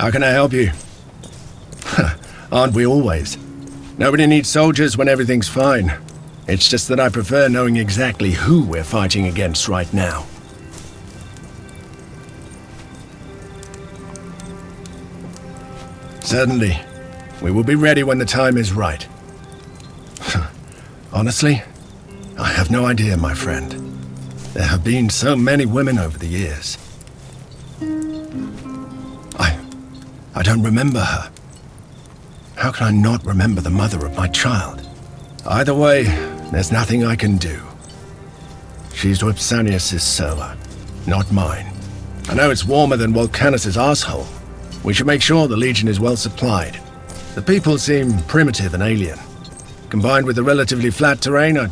How can I help you? Aren't we always? Nobody needs soldiers when everything's fine. It's just that I prefer knowing exactly who we're fighting against right now. Certainly. We will be ready when the time is right. Honestly, I have no idea, my friend. There have been so many women over the years. I don't remember her. How can I not remember the mother of my child? Either way, there's nothing I can do. She's Vipsanius' server, not mine. I know it's warmer than Volcanus' asshole. We should make sure the Legion is well supplied. The people seem primitive and alien. Combined with the relatively flat terrain,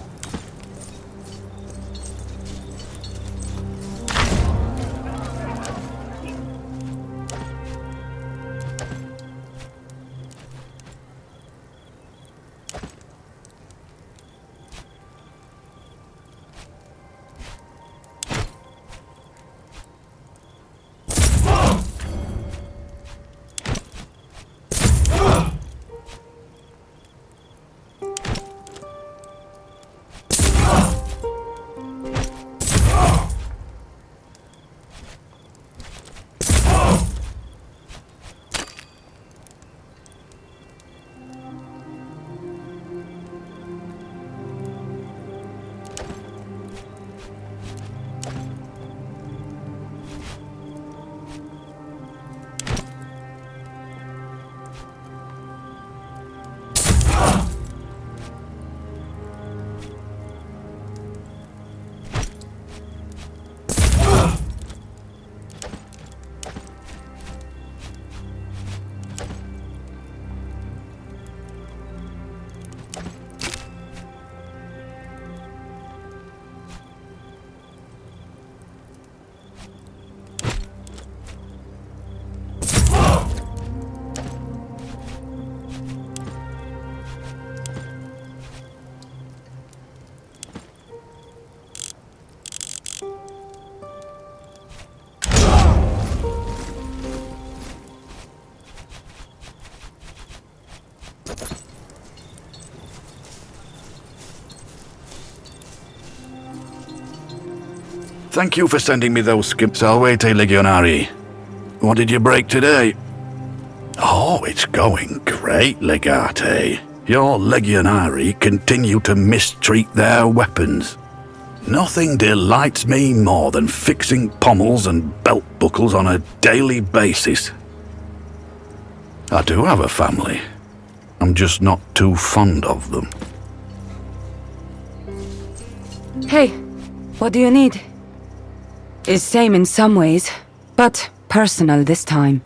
Thank you for sending me those skips. Salvete, Legionari. What did you break today? Oh, it's going great, Legate. Your Legionari continue to mistreat their weapons. Nothing delights me more than fixing pommels and belt buckles on a daily basis. I do have a family. I'm just not too fond of them. Hey, what do you need? It's same in some ways, but personal this time.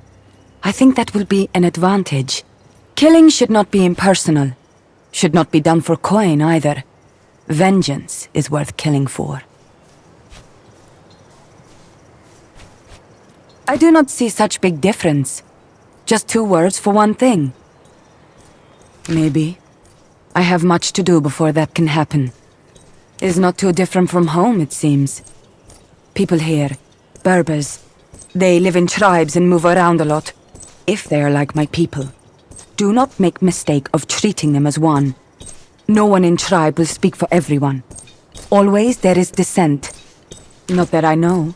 I think that will be an advantage. Killing should not be impersonal. Should not be done for coin either. Vengeance is worth killing for. I do not see such big difference. Just 2 words for one thing. Maybe. I have much to do before that can happen. It's not too different from home, it seems. People here, Berbers, they live in tribes and move around a lot. If they are like my people, do not make mistake of treating them as one. No one in tribe will speak for everyone. Always there is dissent. Not that I know.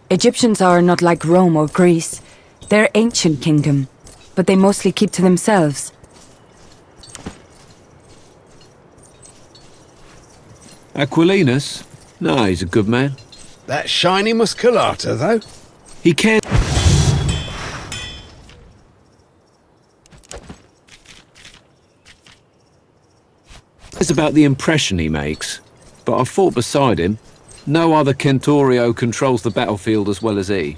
Egyptians are not like Rome or Greece. They're ancient kingdom, but they mostly keep to themselves. Aquilinus? No, he's a good man. That shiny musculata, though. He can... It's about the impression he makes, but I fought beside him. No other Centaurio controls the battlefield as well as he.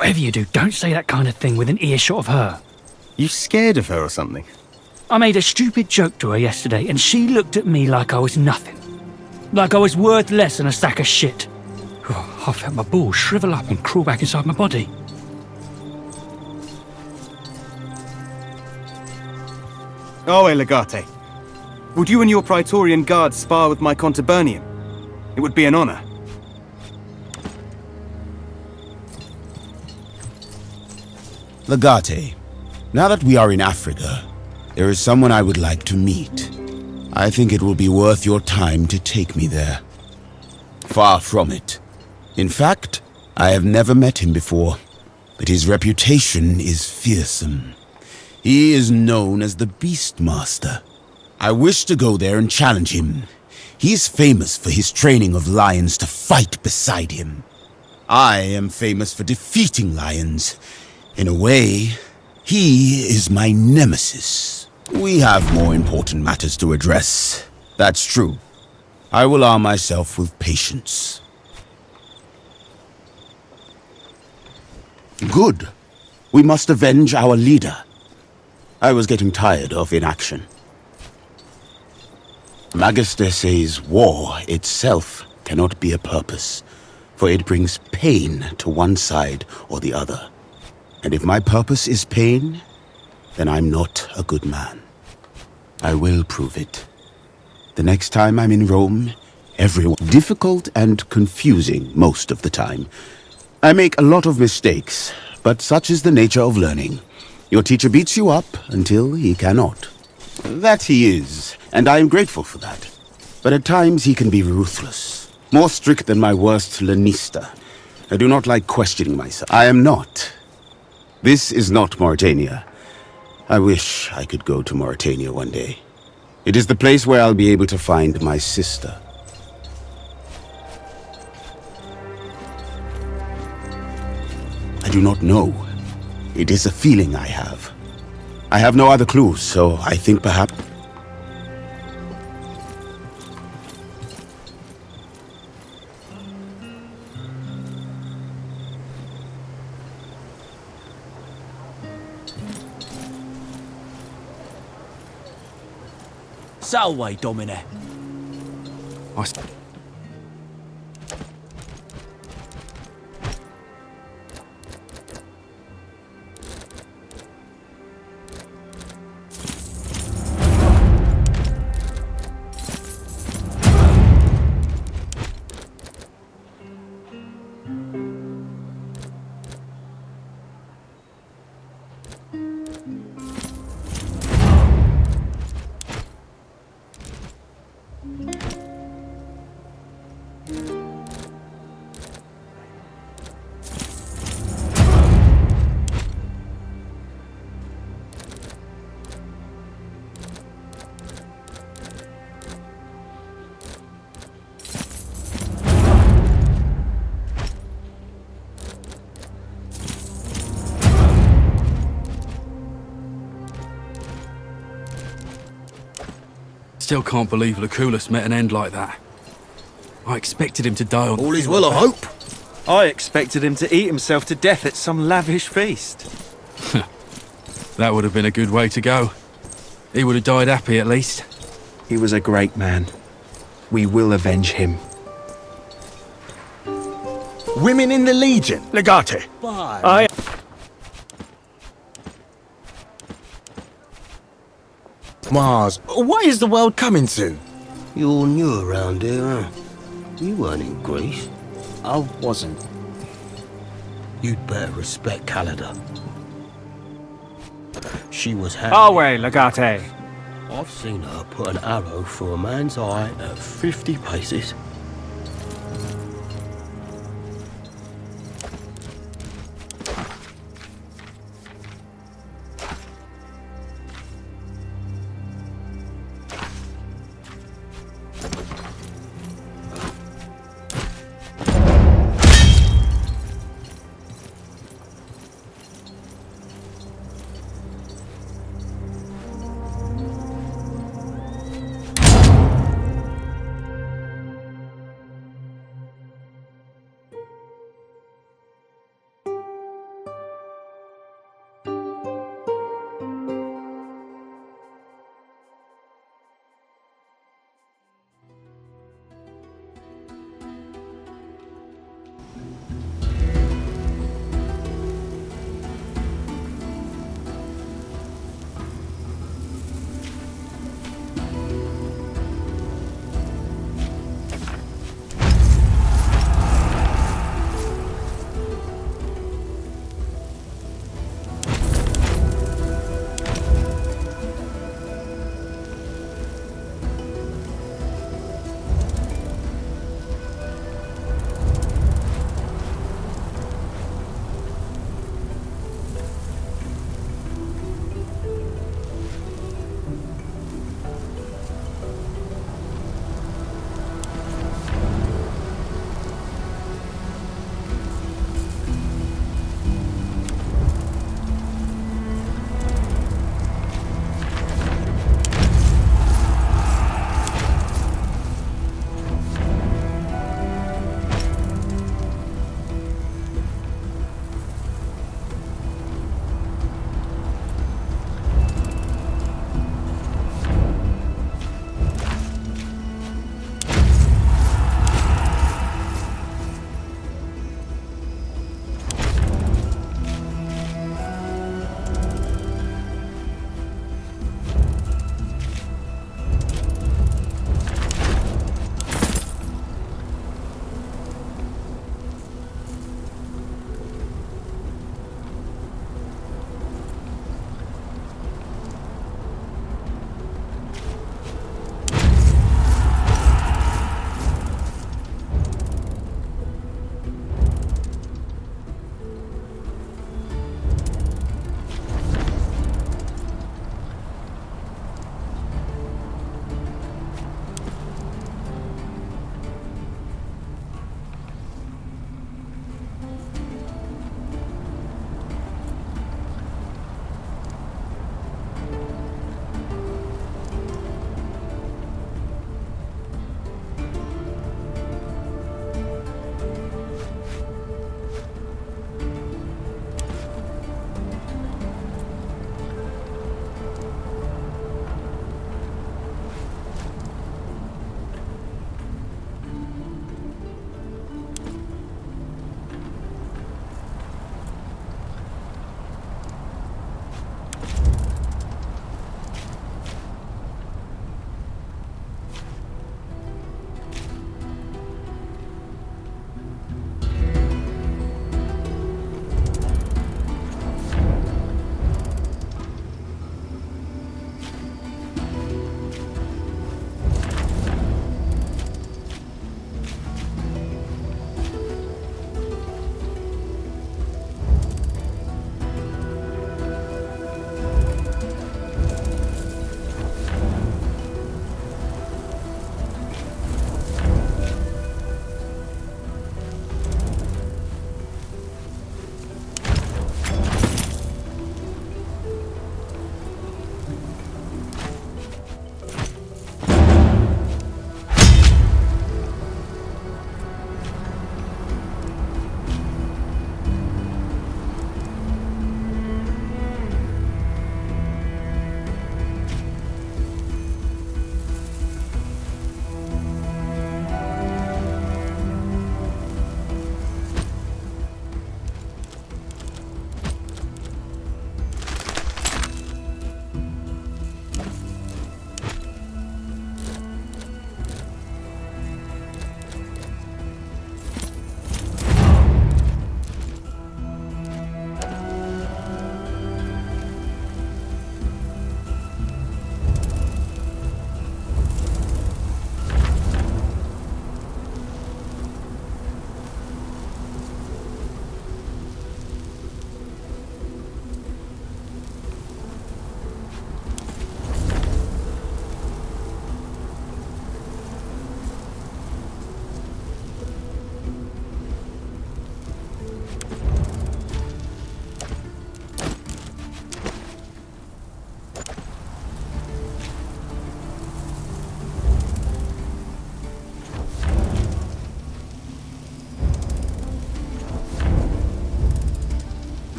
Whatever you do, don't say that kind of thing within earshot of her. You scared of her or something? I made a stupid joke to her yesterday, and she looked at me like I was nothing. Like I was worth less than a sack of shit. Oh, I felt my balls shrivel up and crawl back inside my body. Oh, Legate. Would you and your Praetorian guards spar with my Contubernian? It would be an honor. Legate, now that we are in Africa, there is someone I would like to meet. I think it will be worth your time to take me there. Far from it. In fact, I have never met him before, but his reputation is fearsome. He is known as the Beastmaster. I wish to go there and challenge him. He is famous for his training of lions to fight beside him. I am famous for defeating lions. In a way, he is my nemesis. We have more important matters to address. That's true. I will arm myself with patience. Good. We must avenge our leader. I was getting tired of inaction. Magister says war itself cannot be a purpose, for it brings pain to one side or the other. And if my purpose is pain, then I'm not a good man. I will prove it. The next time I'm in Rome, everyone... Difficult and confusing most of the time. I make a lot of mistakes, but such is the nature of learning. Your teacher beats you up until he cannot. That he is, and I am grateful for that. But at times he can be ruthless. More strict than my worst Lanista. I do not like questioning myself. I am not. This is not Mauritania. I wish I could go to Mauritania one day. It is the place where I'll be able to find my sister. I do not know. It is a feeling I have. I have no other clues, so I think perhaps... Salve, Domine. Still can't believe Lucullus met an end like that. I expected him to die on... All is well, I hope. I expected him to eat himself to death at some lavish feast. That would have been a good way to go. He would have died happy, at least. He was a great man. We will avenge him. Women in the Legion. Legate. I... Mars, what is the world coming to? You're new around here, huh? You weren't in Greece. I wasn't. You'd better respect Calida. She was happy. Away, Legate. I've seen her put an arrow through a man's eye at 50 paces.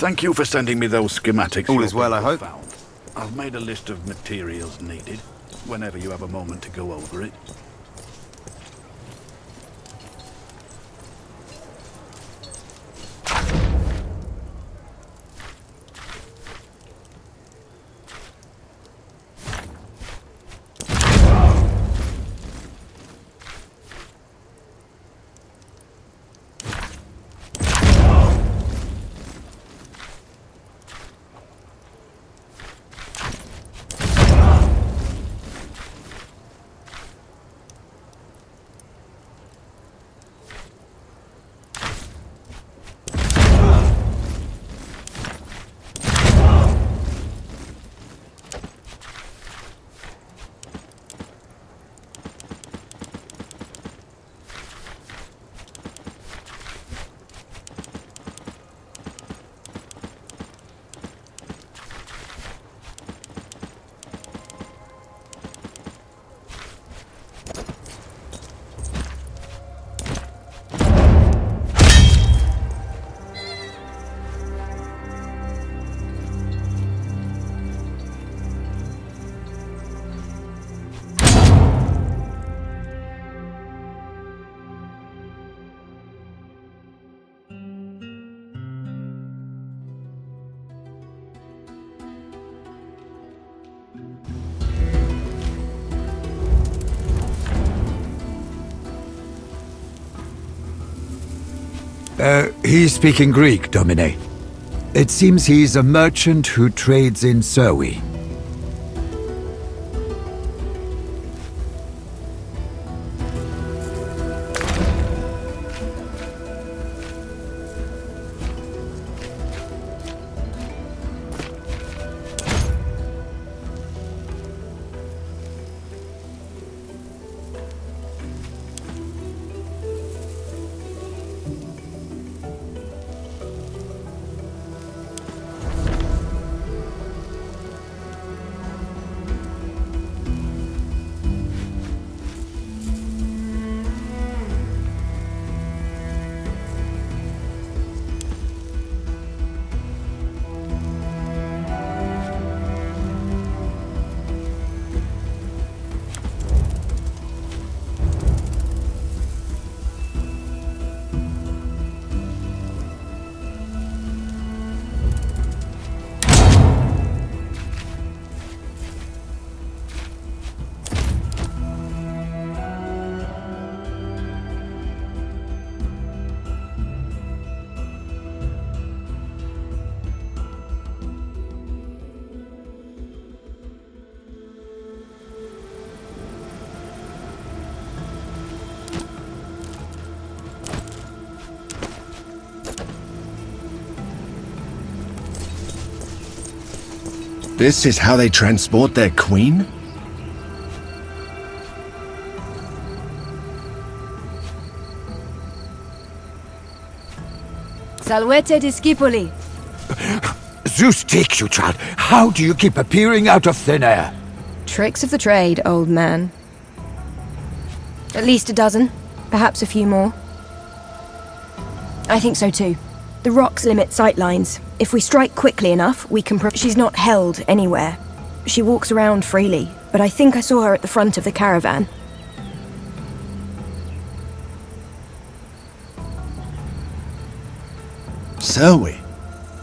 Thank you for sending me those schematics. All is well, I hope. Found. I've made a list of materials needed, whenever you have a moment to go over it. He's speaking Greek, Domine. It seems he's a merchant who trades in Surrey. This is how they transport their queen? Salvete discipoli. Zeus take you, child. How do you keep appearing out of thin air? Tricks of the trade, old man. At least a dozen, perhaps a few more. I think so too. The rocks limit sightlines. If we strike quickly enough, we can she's not held anywhere. She walks around freely, but I think I saw her at the front of the caravan. Serwi?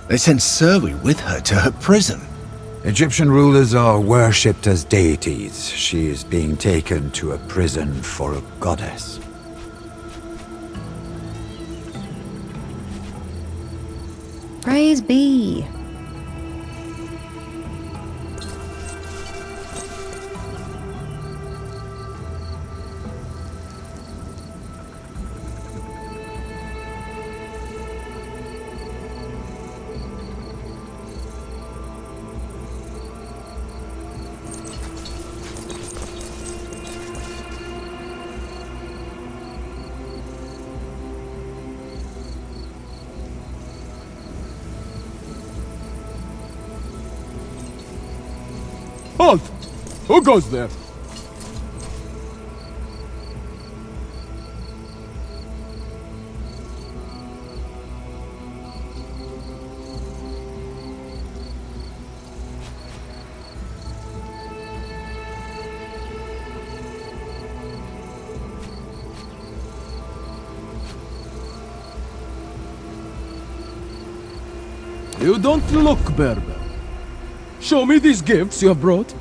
They sent Serwi with her to her prison. Egyptian rulers are worshipped as deities. She is being taken to a prison for a goddess. Praise be. Halt! Who goes there? You don't look Berber. Show me these gifts you have brought.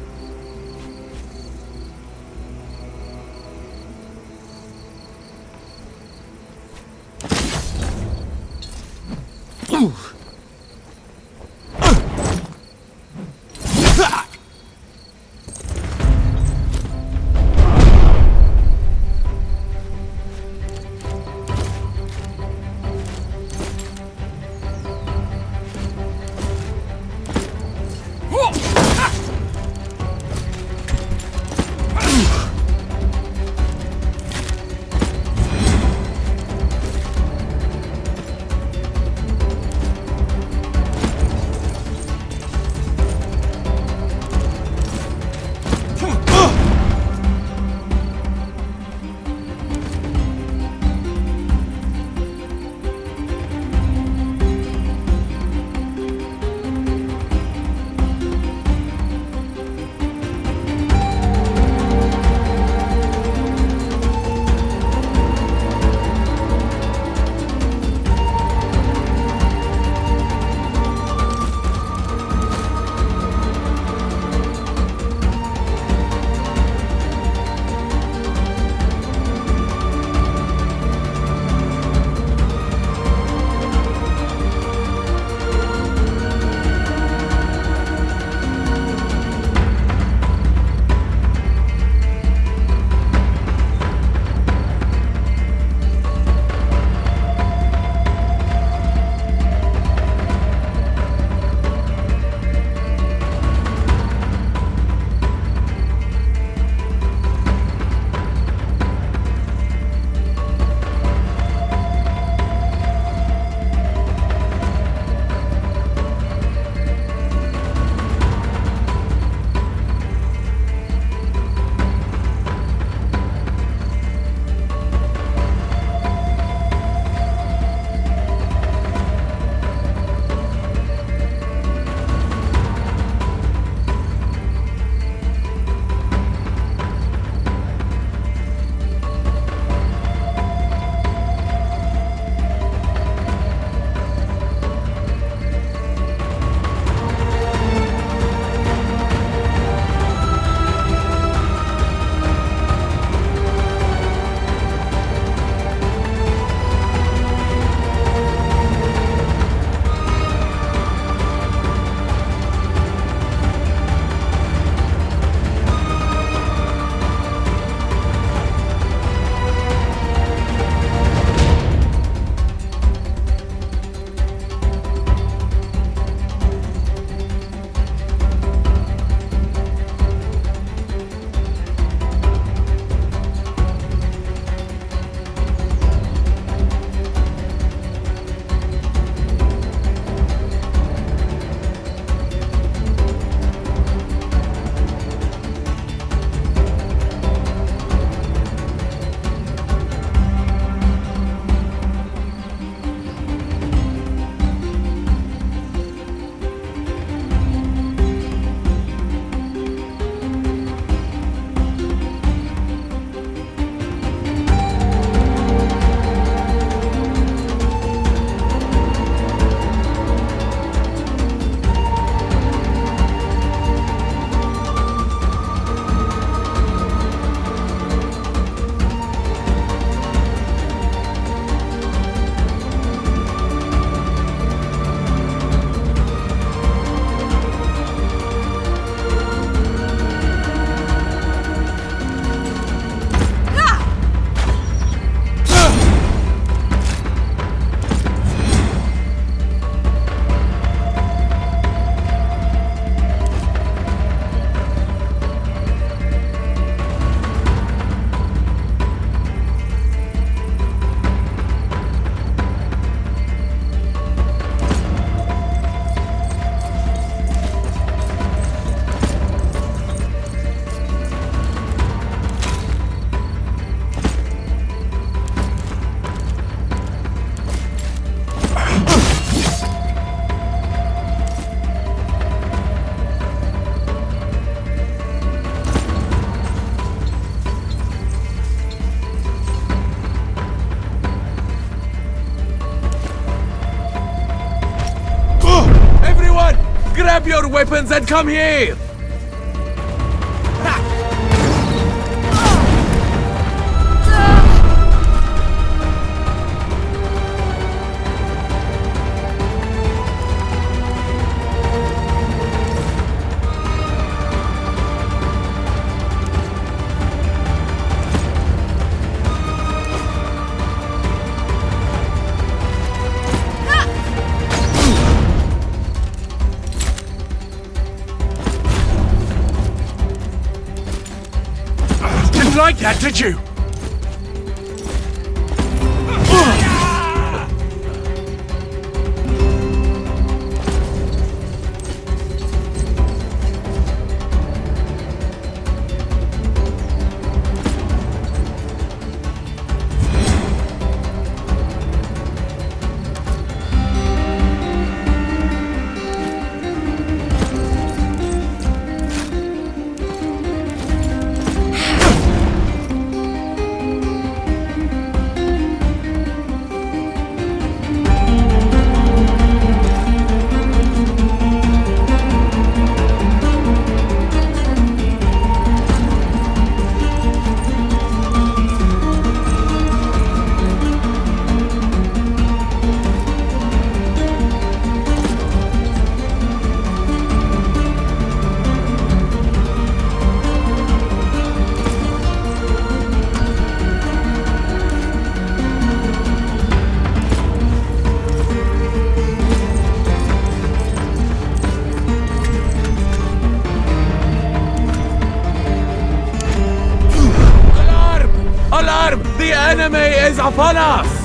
Grab your weapons and come here! Like that, did you? The enemy is upon us!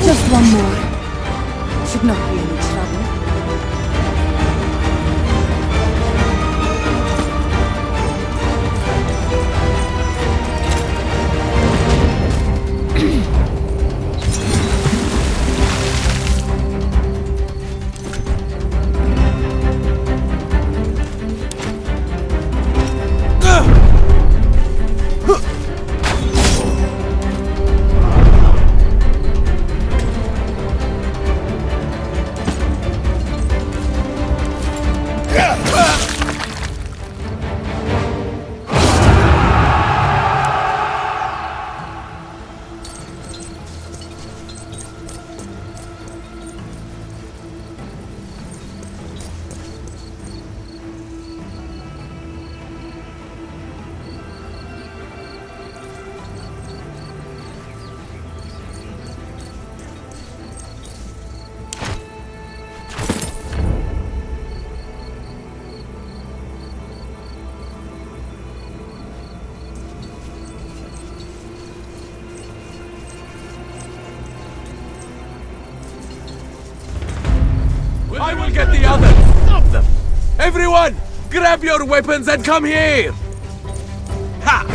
Just one more. Should not be any trouble. I will get the others! Stop them! Everyone! Grab your weapons and come here! Ha!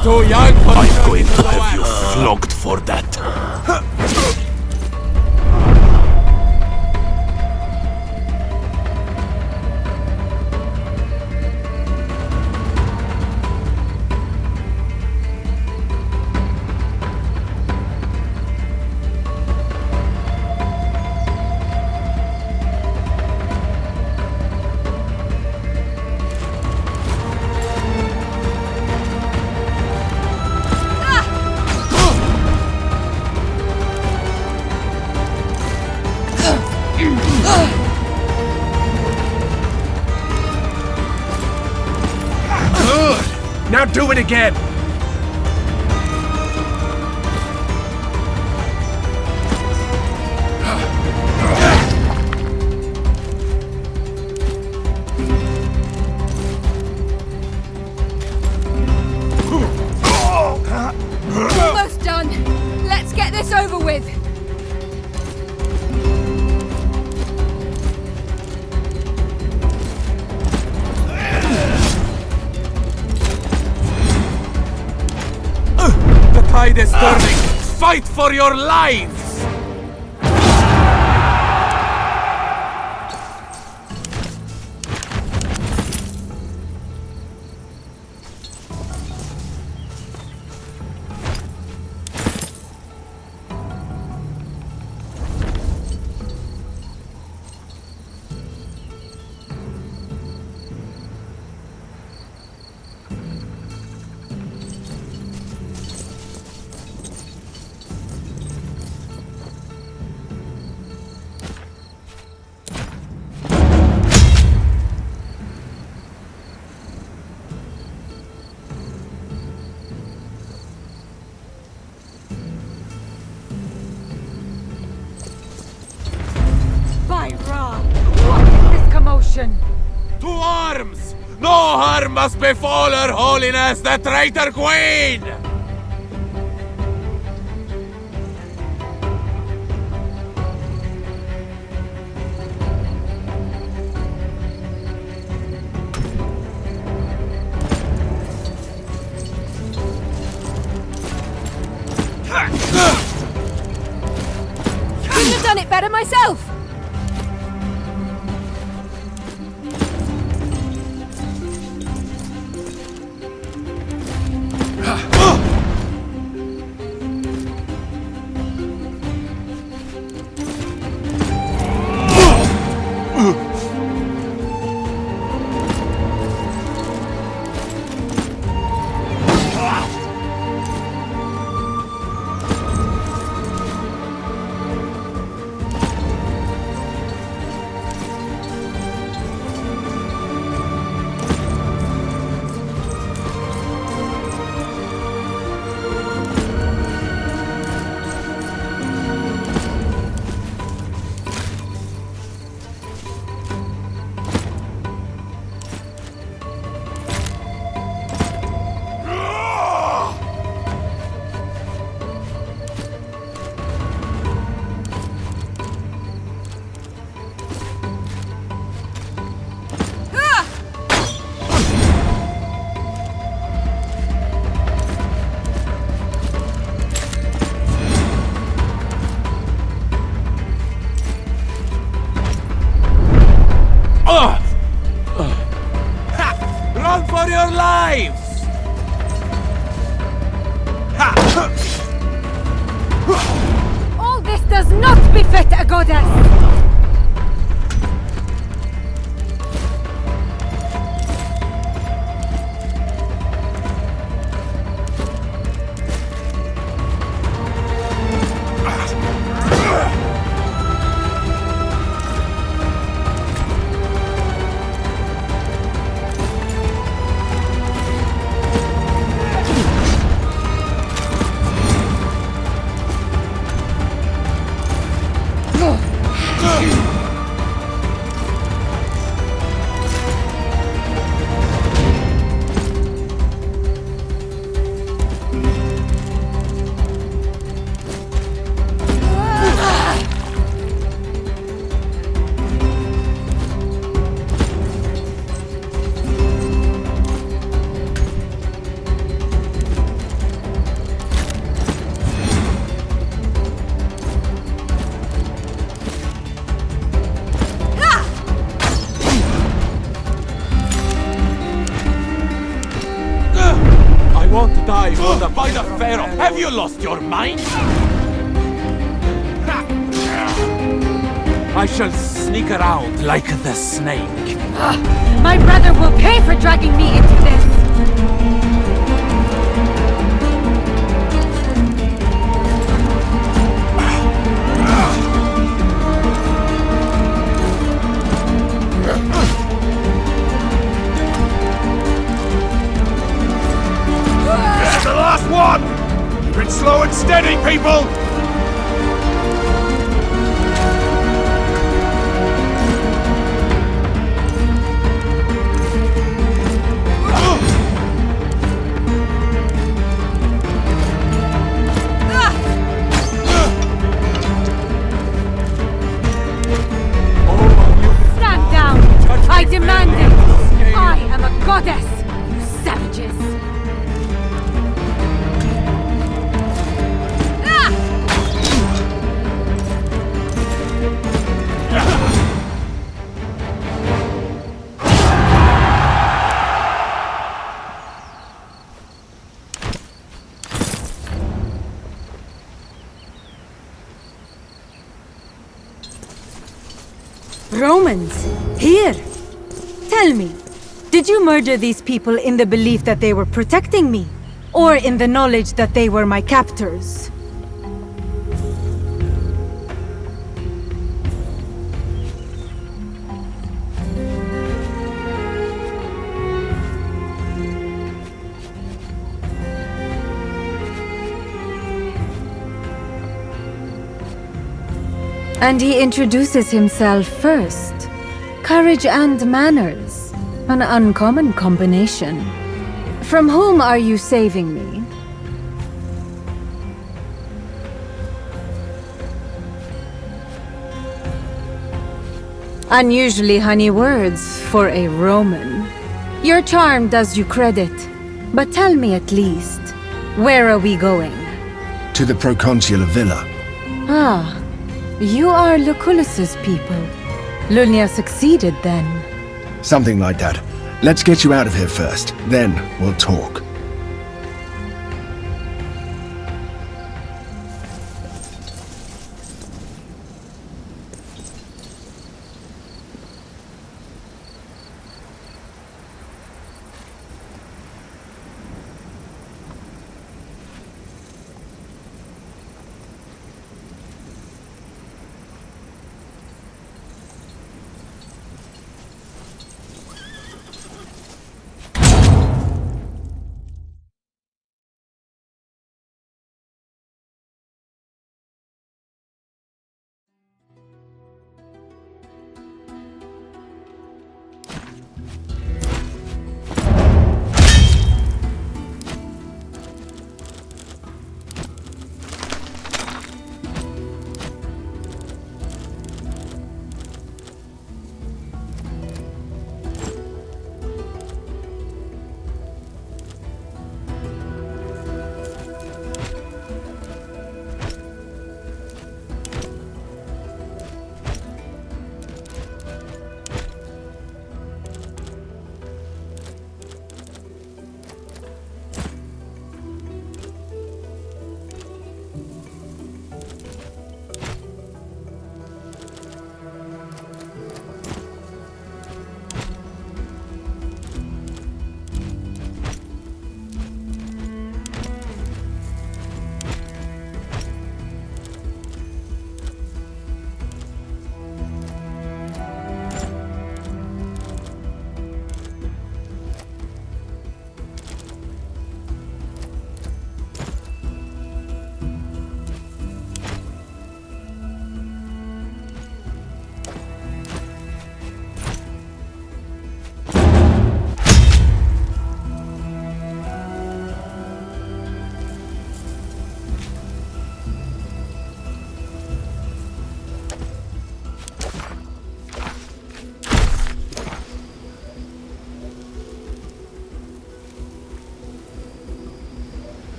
I'm too young for I'm going to have you flogged for that. Good! Now do it again! Almost done. Let's get this over with. The tide is turning! Fight for your lives! By Ra! What is this commotion? To arms! No harm must befall Her Holiness, the traitor queen! Couldn't have done it better myself. Run for your lives! All this does not befit a goddess! by the Pharaoh! Have you lost your mind? I shall sneak around like the snake. My brother will pay for dragging me into this! This is the last one! Keep it slow and steady, people! Stand down! I demand it! I am a goddess, you savages! Romans, here! Tell me, did you murder these people in the belief that they were protecting me? Or in the knowledge that they were my captors? And he introduces himself first. Courage and manners. An uncommon combination. From whom are you saving me? Unusually honey words for a Roman. Your charm does you credit. But tell me at least, where are we going? To the proconsular villa. Ah. You are Lucullus's people. Lunia succeeded then. Something like that. Let's get you out of here first. Then we'll talk.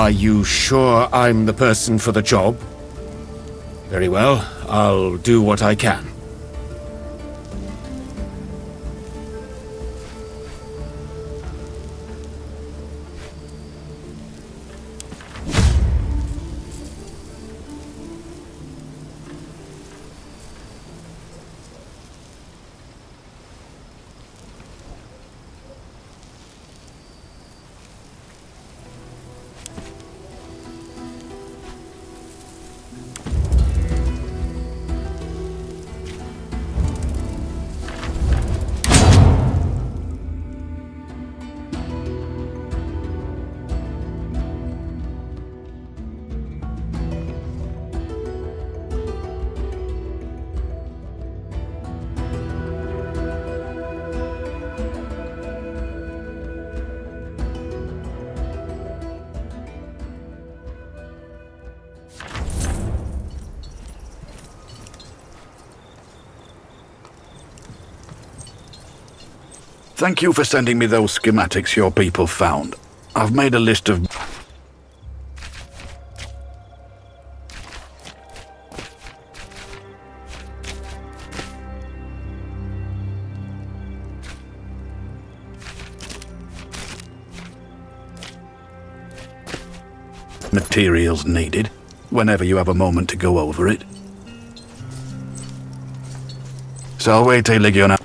Are you sure I'm the person for the job? Very well, I'll do what I can. Thank you for sending me those schematics your people found. I've made a list of... materials needed, whenever you have a moment to go over it. Salvete Legionari.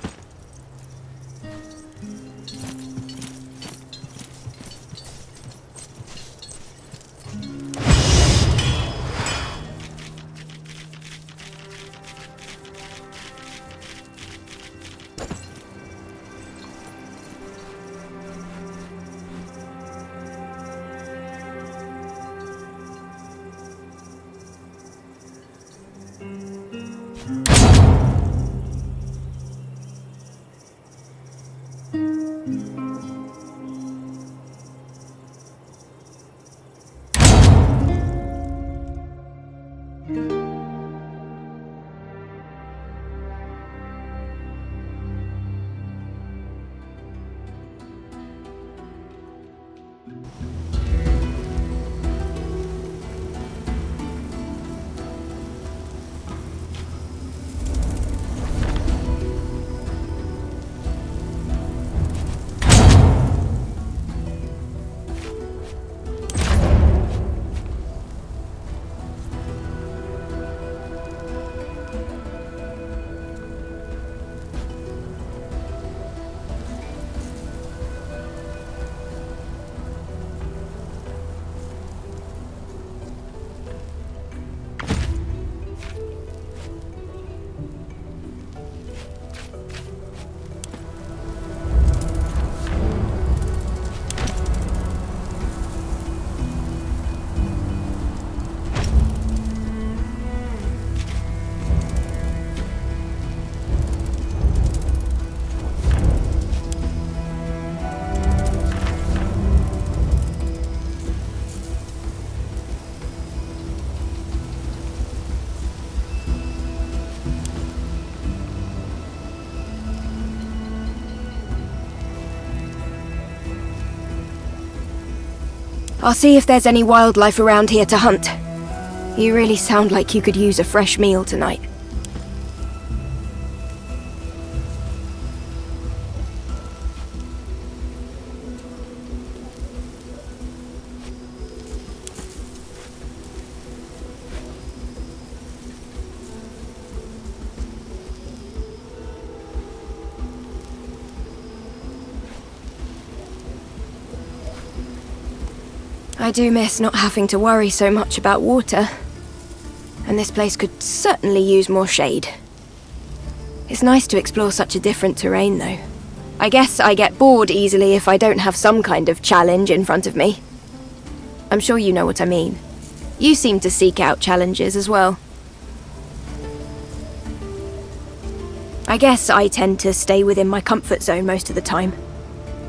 I'll see if there's any wildlife around here to hunt. You really sound like you could use a fresh meal tonight. I do miss not having to worry so much about water. And this place could certainly use more shade. It's nice to explore such a different terrain, though. I guess I get bored easily if I don't have some kind of challenge in front of me. I'm sure you know what I mean. You seem to seek out challenges as well. I guess I tend to stay within my comfort zone most of the time.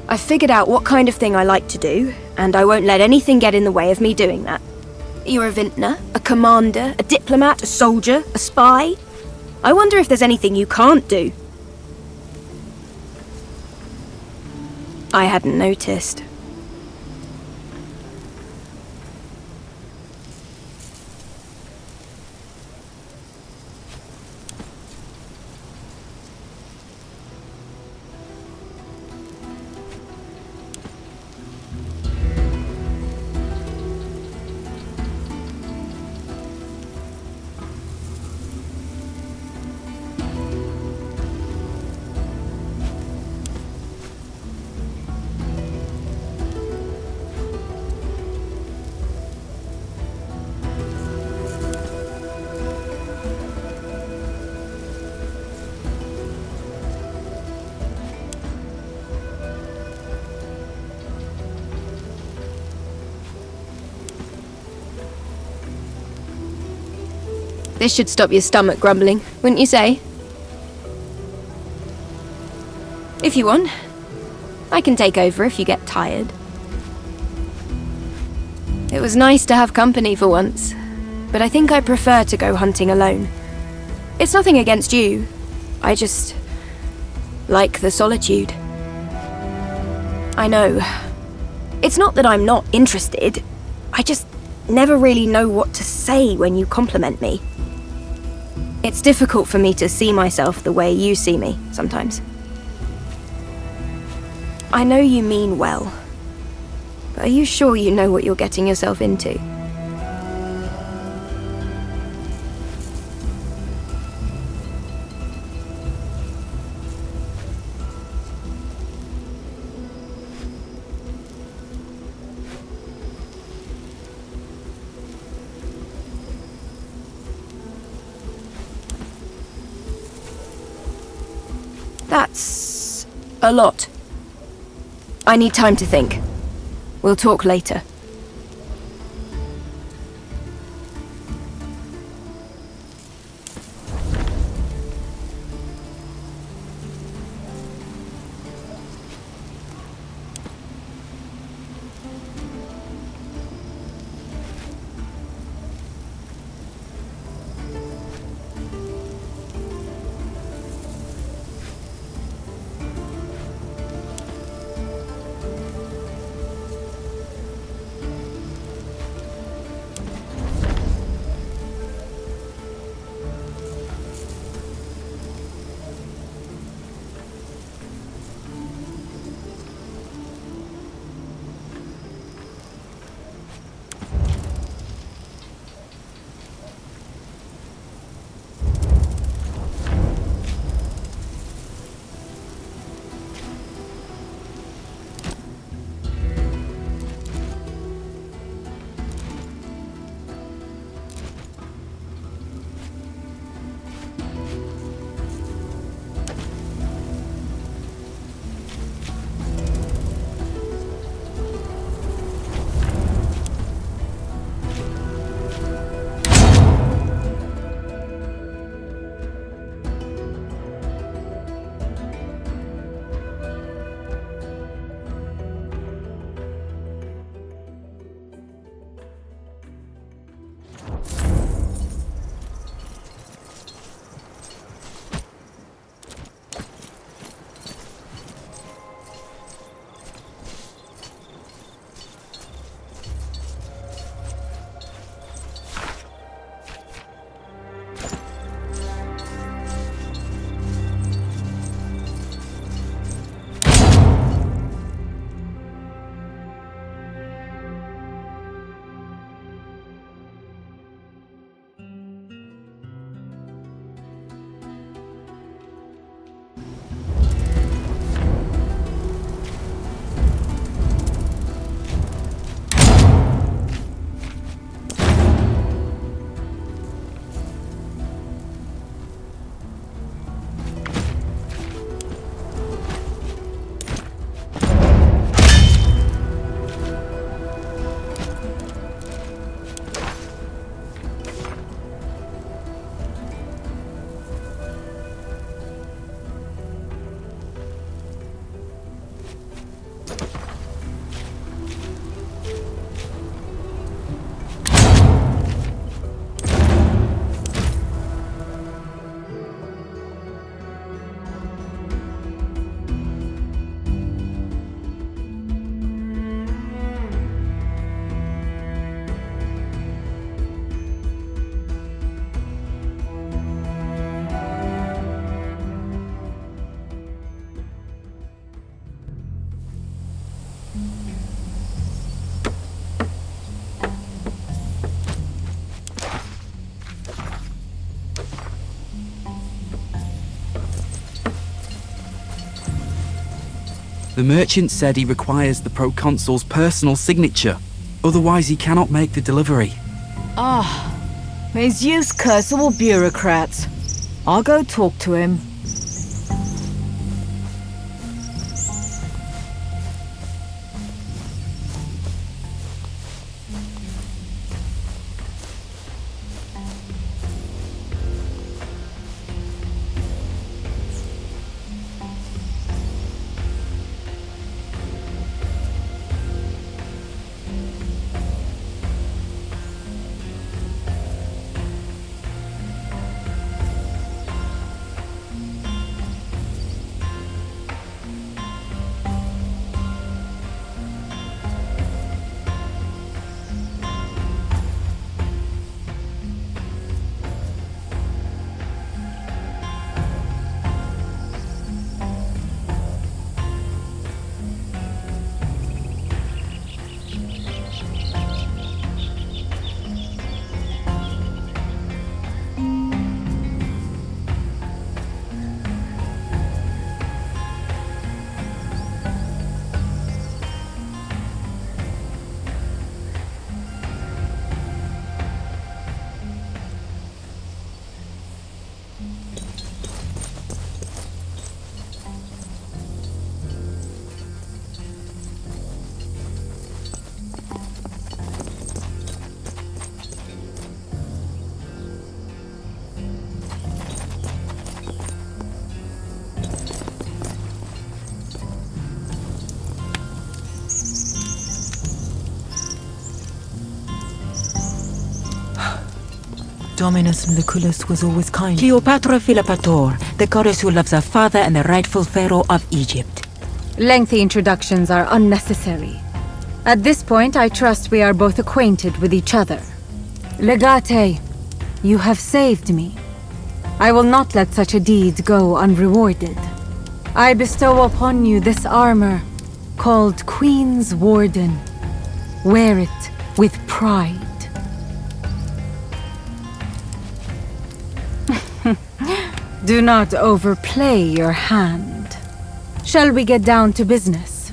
I've figured out what kind of thing I like to do, and I won't let anything get in the way of me doing that. You're a vintner, a commander, a diplomat, a soldier, a spy. I wonder if there's anything you can't do. I hadn't noticed. This should stop your stomach grumbling, wouldn't you say? If you want, I can take over if you get tired. It was nice to have company for once, but I think I prefer to go hunting alone. It's nothing against you. I just like the solitude. I know. It's not that I'm not interested. I just never really know what to say when you compliment me. It's difficult for me to see myself the way you see me sometimes. I know you mean well, but are you sure you know what you're getting yourself into? That's a lot. I need time to think. We'll talk later. The merchant said he requires the proconsul's personal signature. Otherwise, he cannot make the delivery. Ah, these use-cursable bureaucrats. I'll go talk to him. Dominus Lucullus was always kind. Cleopatra Philopator, the goddess who loves her father and the rightful pharaoh of Egypt. Lengthy introductions are unnecessary. At this point, I trust we are both acquainted with each other. Legate, you have saved me. I will not let such a deed go unrewarded. I bestow upon you this armor, called Queen's Warden. Wear it with pride. Do not overplay your hand. Shall we get down to business?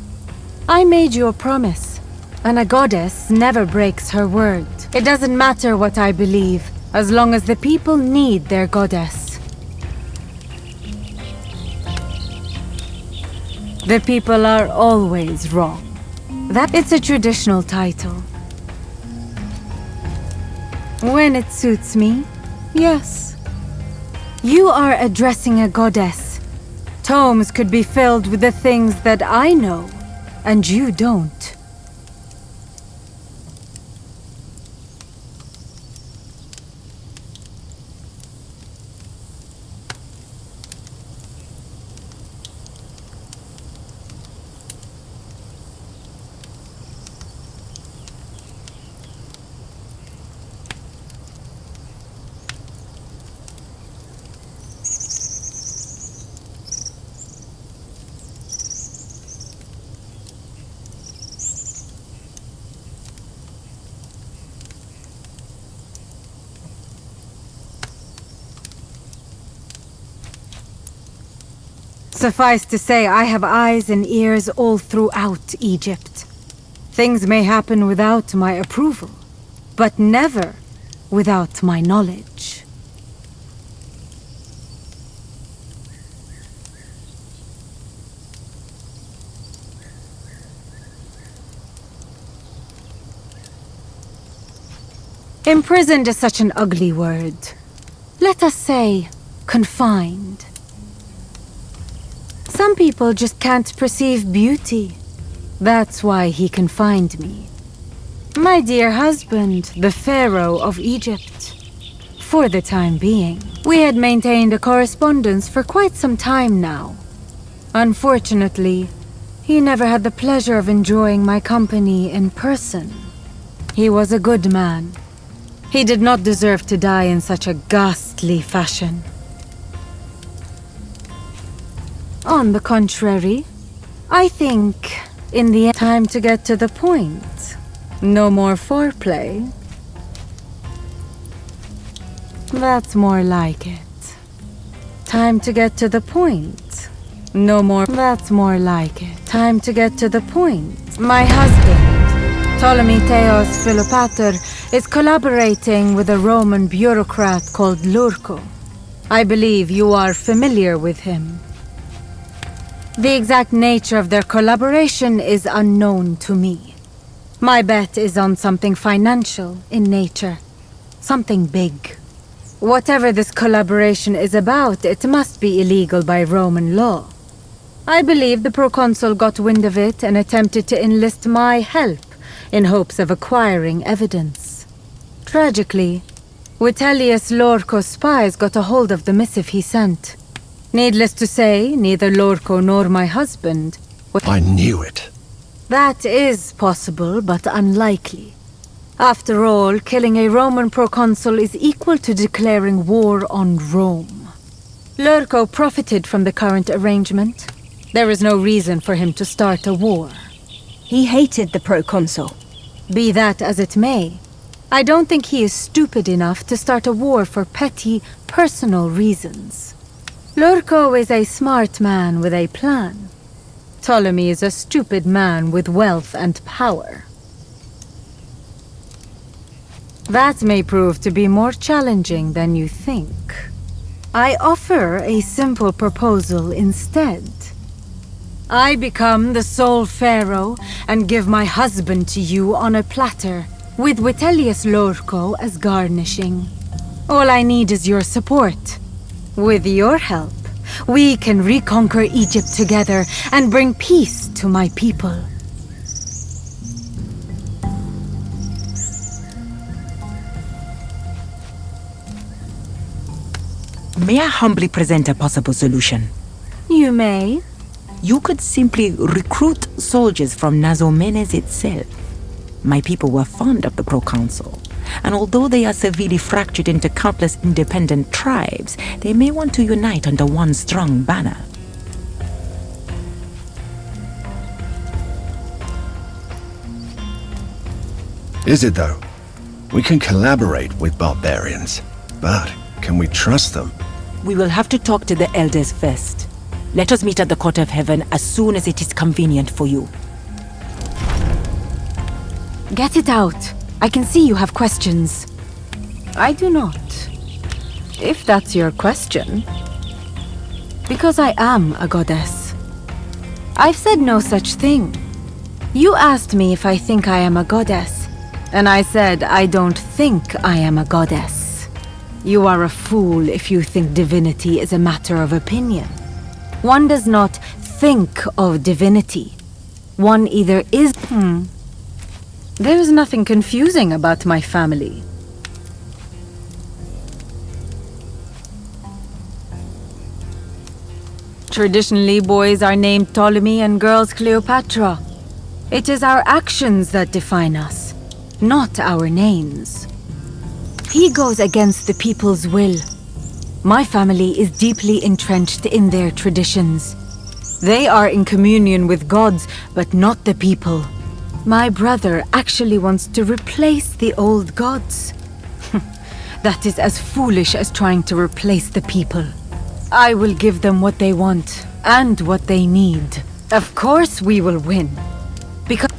I made you a promise, and a goddess never breaks her word. It doesn't matter what I believe, as long as the people need their goddess. The people are always wrong. It's a traditional title. When it suits me, yes. You are addressing a goddess. Tomes could be filled with the things that I know, and you don't. Suffice to say, I have eyes and ears all throughout Egypt. Things may happen without my approval, but never without my knowledge. Imprisoned is such an ugly word. Let us say, confined. Some people just can't perceive beauty. That's why he confined me. My dear husband, the Pharaoh of Egypt. For the time being. We had maintained a correspondence for quite some time now. Unfortunately, he never had the pleasure of enjoying my company in person. He was a good man. He did not deserve to die in such a ghastly fashion. On the contrary, I think, in the end, time to get to the point. No more foreplay. That's more like it. Time to get to the point. No more. That's more like it. Time to get to the point. My husband, Ptolemy Theos Philopator, is collaborating with a Roman bureaucrat called Lurco. I believe you are familiar with him. The exact nature of their collaboration is unknown to me. My bet is on something financial in nature. Something big. Whatever this collaboration is about, it must be illegal by Roman law. I believe the proconsul got wind of it and attempted to enlist my help in hopes of acquiring evidence. Tragically, Vitellius Lorco's spies got a hold of the missive he sent. Needless to say, neither Lorco nor my husband... I knew it. That is possible, but unlikely. After all, killing a Roman proconsul is equal to declaring war on Rome. Lurco profited from the current arrangement. There is no reason for him to start a war. He hated the proconsul. Be that as it may, I don't think he is stupid enough to start a war for petty, personal reasons. Lurco is a smart man with a plan. Ptolemy is a stupid man with wealth and power. That may prove to be more challenging than you think. I offer a simple proposal instead. I become the sole pharaoh and give my husband to you on a platter, with Vitellius Lorco as garnishing. All I need is your support. With your help, we can reconquer Egypt together and bring peace to my people. May I humbly present a possible solution? You may. You could simply recruit soldiers from Nazomenes itself. My people were fond of the proconsul, and although they are severely fractured into countless independent tribes, they may want to unite under one strong banner. Is it though? We can collaborate with barbarians, but can we trust them? We will have to talk to the elders first. Let us meet at the Court of Heaven as soon as it is convenient for you. Get it out. I can see you have questions. I do not. If that's your question. Because I am a goddess. I've said no such thing. You asked me if I think I am a goddess, and I said I don't think I am a goddess. You are a fool if you think divinity is a matter of opinion. One does not think of divinity. One either is... There is nothing confusing about my family. Traditionally, boys are named Ptolemy and girls Cleopatra. It is our actions that define us, not our names. He goes against the people's will. My family is deeply entrenched in their traditions. They are in communion with gods, but not the people. My brother actually wants to replace the old gods. That is as foolish as trying to replace the people. I will give them what they want, and what they need. Of course we will win. Because...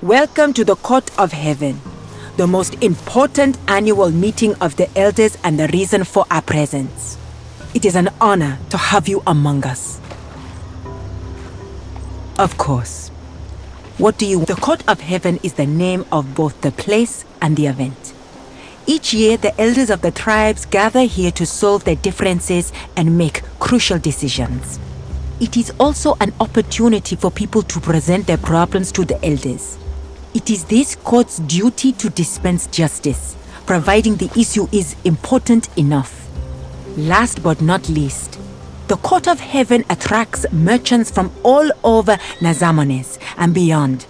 Welcome to the Court of Heaven, the most important annual meeting of the elders and the reason for our presence. It is an honor to have you among us. Of course. What do you... The Court of Heaven is the name of both the place and the event. Each year, the elders of the tribes gather here to solve their differences and make crucial decisions. It is also an opportunity for people to present their problems to the elders. It is this court's duty to dispense justice, providing the issue is important enough. Last but not least, the Court of Heaven attracts merchants from all over Nazamones and beyond.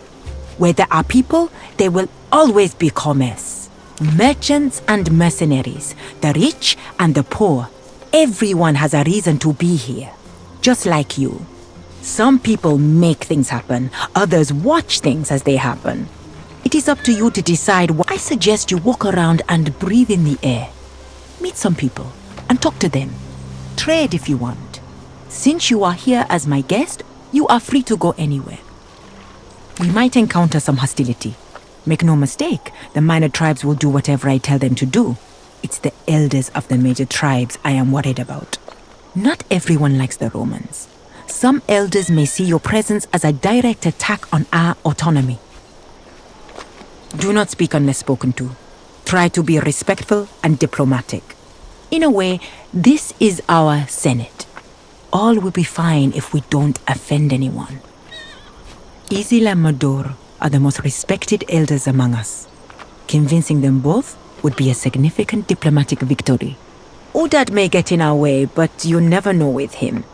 Where there are people, there will always be commerce. Merchants and mercenaries, the rich and the poor, everyone has a reason to be here, just like you. Some people make things happen, others watch things as they happen. It is up to you to decide what. I suggest you walk around and breathe in the air. Meet some people and talk to them. Trade if you want. Since you are here as my guest, you are free to go anywhere. We might encounter some hostility. Make no mistake, the minor tribes will do whatever I tell them to do. It's the elders of the major tribes I am worried about. Not everyone likes the Romans. Some elders may see your presence as a direct attack on our autonomy. Do not speak unless spoken to. Try to be respectful and diplomatic. In a way, this is our Senate. All will be fine if we don't offend anyone. Isil and Mador are the most respected elders among us. Convincing them both would be a significant diplomatic victory. Udad may get in our way, but you never know with him.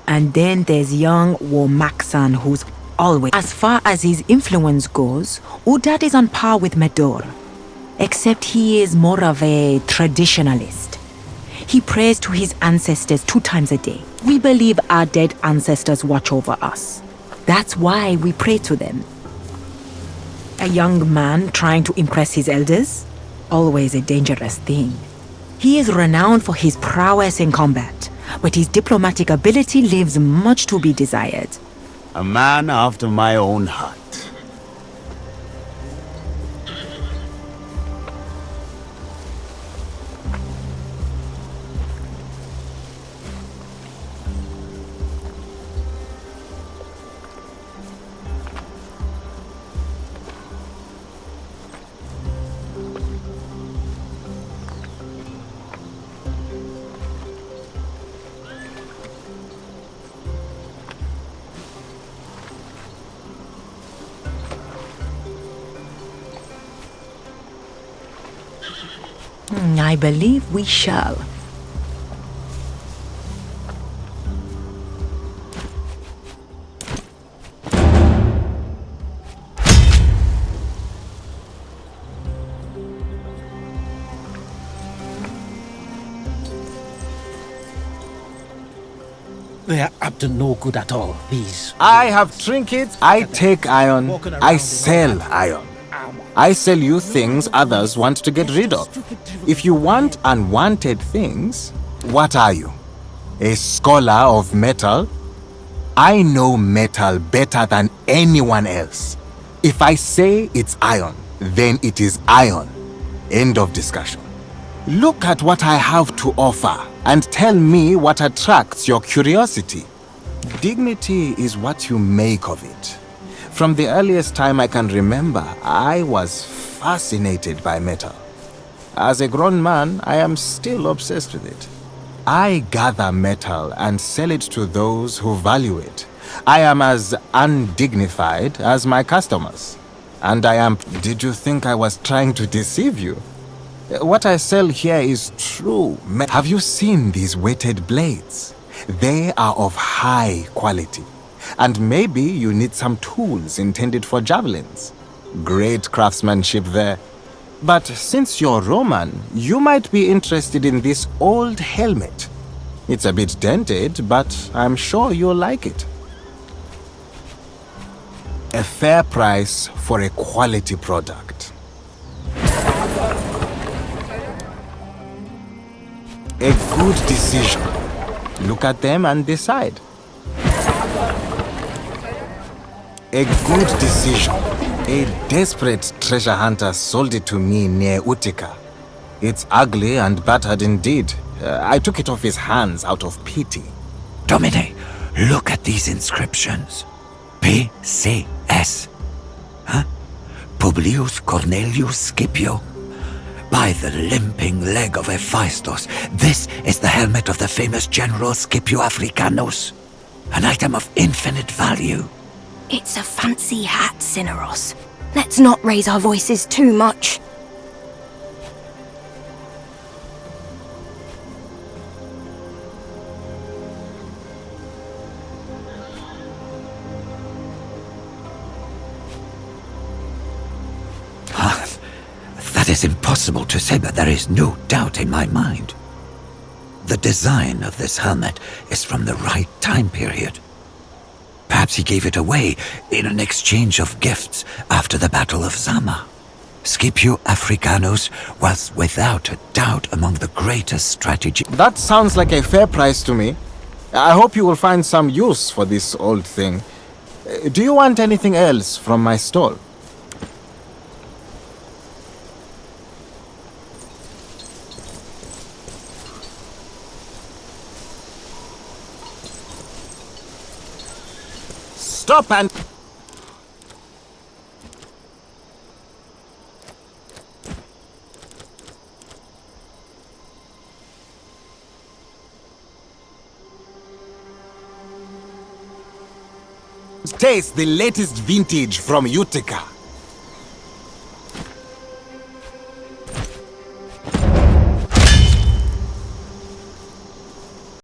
And then there's young Womaksan, who's always... As far as his influence goes, Udad is on par with Medor. Except he is more of a traditionalist. He prays to his ancestors 2 times a day. We believe our dead ancestors watch over us. That's why we pray to them. A young man trying to impress his elders? Always a dangerous thing. He is renowned for his prowess in combat, but his diplomatic ability leaves much to be desired. A man after my own heart. I believe we shall. They are up to no good at all, these. I have trinkets, I take iron, I sell iron. I sell you things others want to get rid of. If you want unwanted things, what are you? A scholar of metal? I know metal better than anyone else. If I say it's iron, then it is iron. End of discussion. Look at what I have to offer and tell me what attracts your curiosity. Dignity is what you make of it. From the earliest time I can remember, I was fascinated by metal. As a grown man, I am still obsessed with it. I gather metal and sell it to those who value it. I am as undignified as my customers. And I am... Did you think I was trying to deceive you? What I sell here is true. Have you seen these weighted blades? They are of high quality. And maybe you need some tools intended for javelins. Great craftsmanship there. But since you're Roman, you might be interested in this old helmet. It's a bit dented, but I'm sure you'll like it. A fair price for a quality product. A good decision. Look at them and decide. A good decision. A desperate treasure hunter sold it to me near Utica. It's ugly and battered indeed. I took it off his hands out of pity. Domine, look at these inscriptions. P.C.S. Huh? Publius Cornelius Scipio. By the limping leg of Hephaestus, this is the helmet of the famous General Scipio Africanus. An item of infinite value. It's a fancy hat, Cineros. Let's not raise our voices too much. That is impossible to say, but there is no doubt in my mind. The design of this helmet is from the right time period. Perhaps he gave it away in an exchange of gifts after the Battle of Zama. Scipio Africanus was without a doubt among the greatest strategists. That sounds like a fair price to me. I hope you will find some use for this old thing. Do you want anything else from my stall? Stop and... taste the latest vintage from Utica.